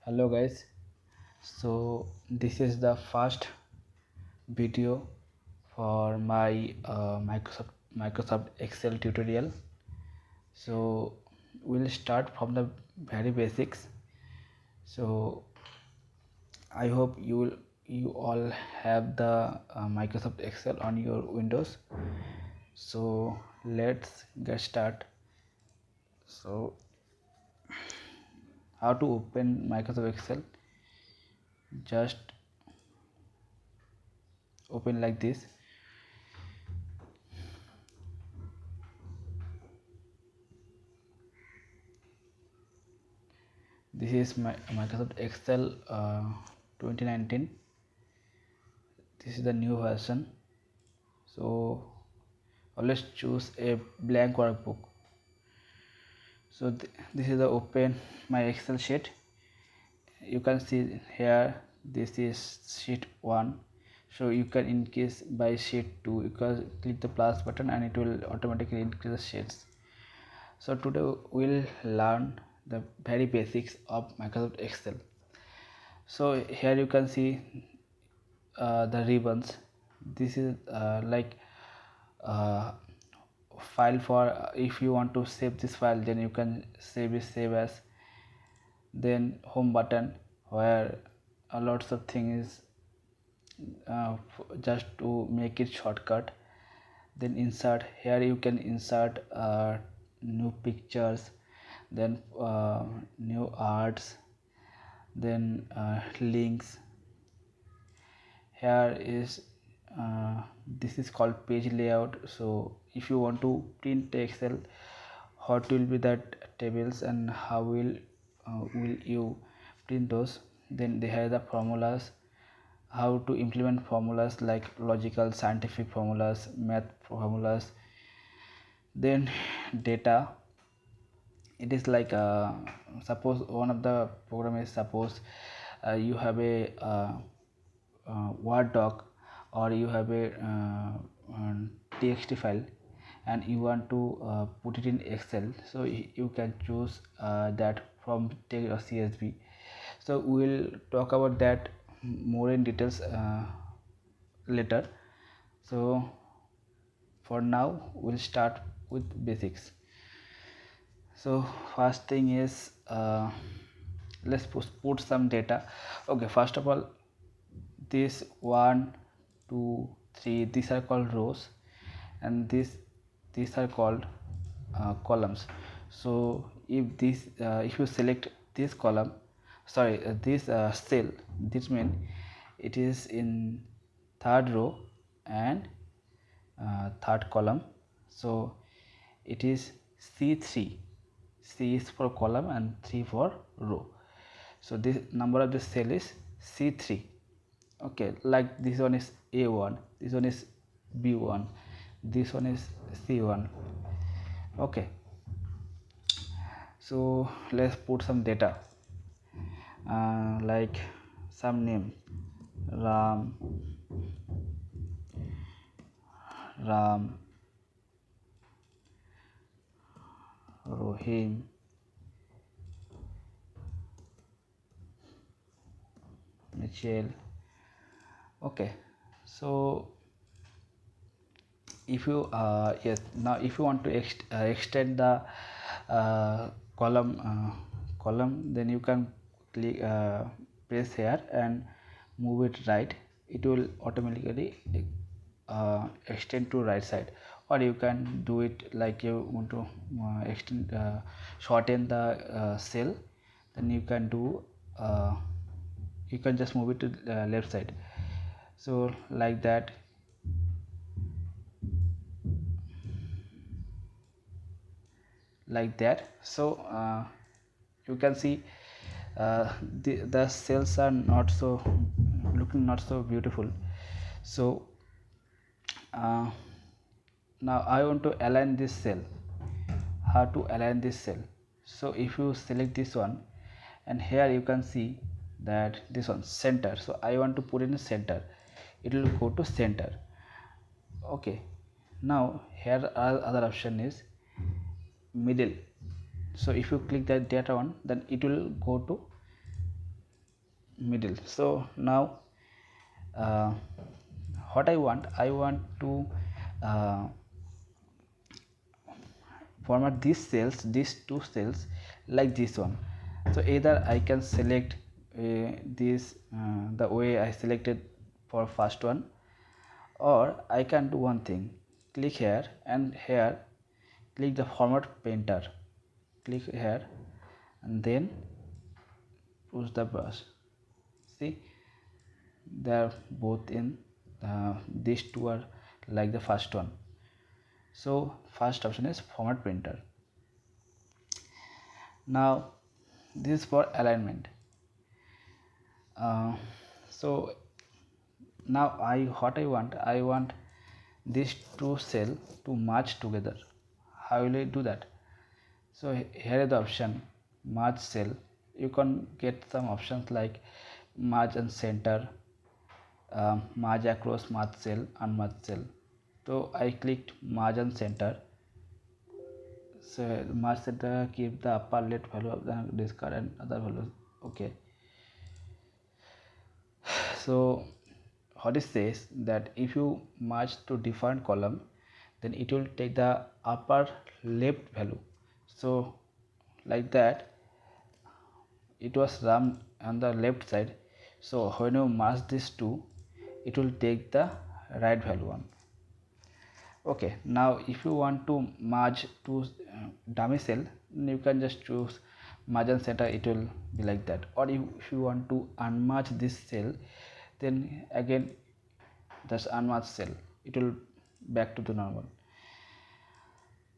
Hello guys, so this is the first video for my Microsoft Excel tutorial. So we'll start from the very basics. So I hope you all have the Microsoft Excel on your Windows. So let's get start. So how to open Microsoft Excel? Just open like this. This is my Microsoft Excel 2019. This is the new version. So always choose a blank workbook. So this is the open my Excel sheet. You can see here this is sheet 1. So you can increase by sheet 2. You can click the plus button and it will automatically increase the sheets. So today we'll learn the very basics of Microsoft Excel. So here you can see the ribbons. This is like file for if you want to save this file, then you can save as. Then home button where lots of things just to make it shortcut. Then insert, here you can insert new pictures, then new arts, then links. Here is this is called page layout. So if you want to print Excel, what will be that tables and how will you print those. Then they have the formulas, how to implement formulas like logical, scientific formulas, math formulas. Then data, it is like suppose one of the program is, suppose you have a Word doc, or you have a txt file and you want to put it in Excel. So you can choose that from text or CSV. So we will talk about that more in details later. So for now we'll start with basics. So first thing is let's put some data. Okay, first of all, this 1 2 3, these are called rows, and these are called columns. So if you select this column, sorry, this cell, this means it is in third row and third column. So it is C3. C is for column and 3 for row. So this number of the cell is C3. Okay, like this one is A1, this one is B1, this one is C1. Okay, so let's put some data like some name, Ram, Rohim, Michelle. Okay, so if you yes, now if you want to extend the column, then you can click press here and move it right. It will automatically extend to right side. Or you can do it like you want to extend shorten the cell, then you can do you can just move it to left side. So like that. Like that. So you can see the cells are not so looking not so beautiful. So now I want to align this cell. How to align this cell? So if you select this one, and here you can see that this one center. So I want to put in center, it will go to center. Okay, now here other option is middle. So if you click that data one, then it will go to middle. So now uh, what I want to uh, format these two cells like this one. So either I can select this the way I selected for first one, or I can do one thing, click here and here, click the format painter, click here and then push the brush. See, they are both in these two are like the first one. So first option is format painter. Now this is for alignment. So now I want these two cell to merge together. How will I do that? So here is the option merge cell. You can get some options like merge and center, merge across, merge cell, unmerge cell. So I clicked merge and center. So merge center keep the upper left value of the discard and other values. Okay. So what it says that if you merge to different column, then it will take the upper left value. So like that it was run on the left side. So when you merge these two, it will take the right value one. Okay, now if you want to merge to dummy cell, you can just choose merge and center, it will be like that. Or if you want to unmerge this cell, then again just unmerge cell, it will back to the normal.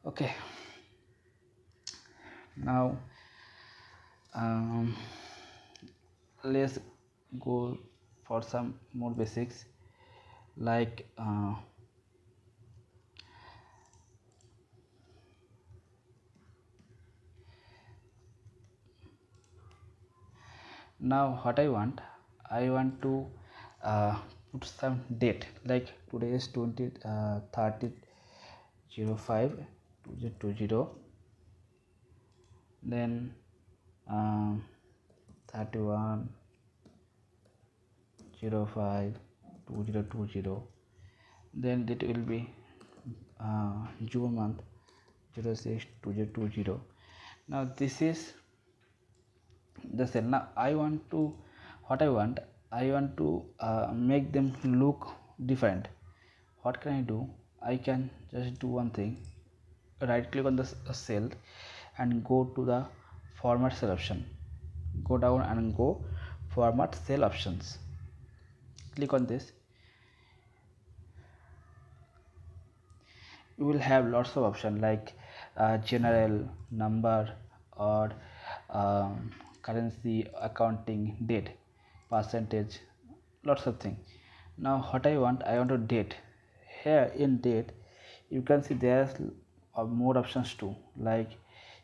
Okay, now let's go for some more basics like now what I want to put some date like today is 30/05/2020, then 31/05/2020, then it will be June month 06/2020. Now this is the cell. Now I want to make them look different. What can I do? I can just do one thing, right click on the cell and go to the format cell option, go down and go format cell options, click on this. You will have lots of options like general, number, or currency, accounting, date, percentage, lots of things. Now what I want to date. Here in date you can see there's more options too, like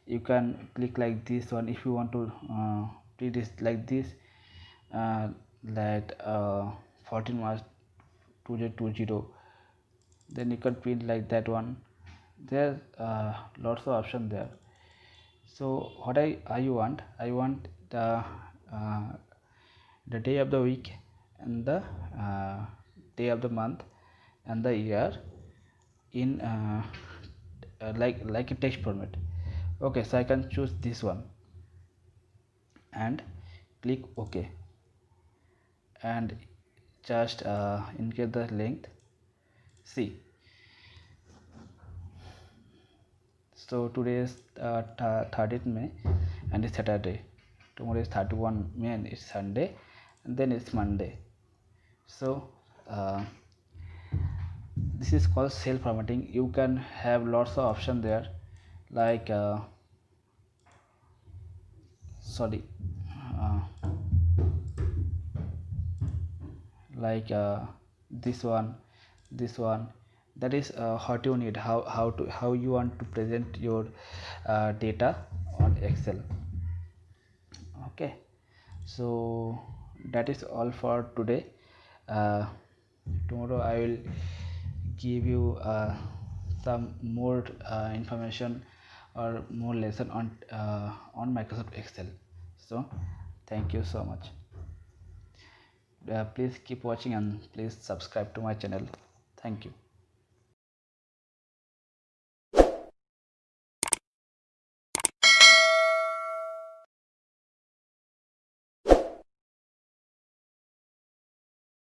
you can click like this one if you want to print it like this, like 14 March 2020, then you can print like that one. There's lots of options there. So what I want the day of the week and the day of the month and the year in like a text format. Okay, so I can choose this one and click OK and just increase the length. See, so today is 30th May and it's Saturday. Tomorrow is 31 May and it's Sunday, and then it's Monday. So this is called cell formatting. You can have lots of options there, like this one, that is what you need, how you want to present your data on Excel. Okay, so that is all for today. Tomorrow I will give you some more information or more lesson on Microsoft Excel. So thank you so much. please keep watching and please subscribe to my channel. Thank you.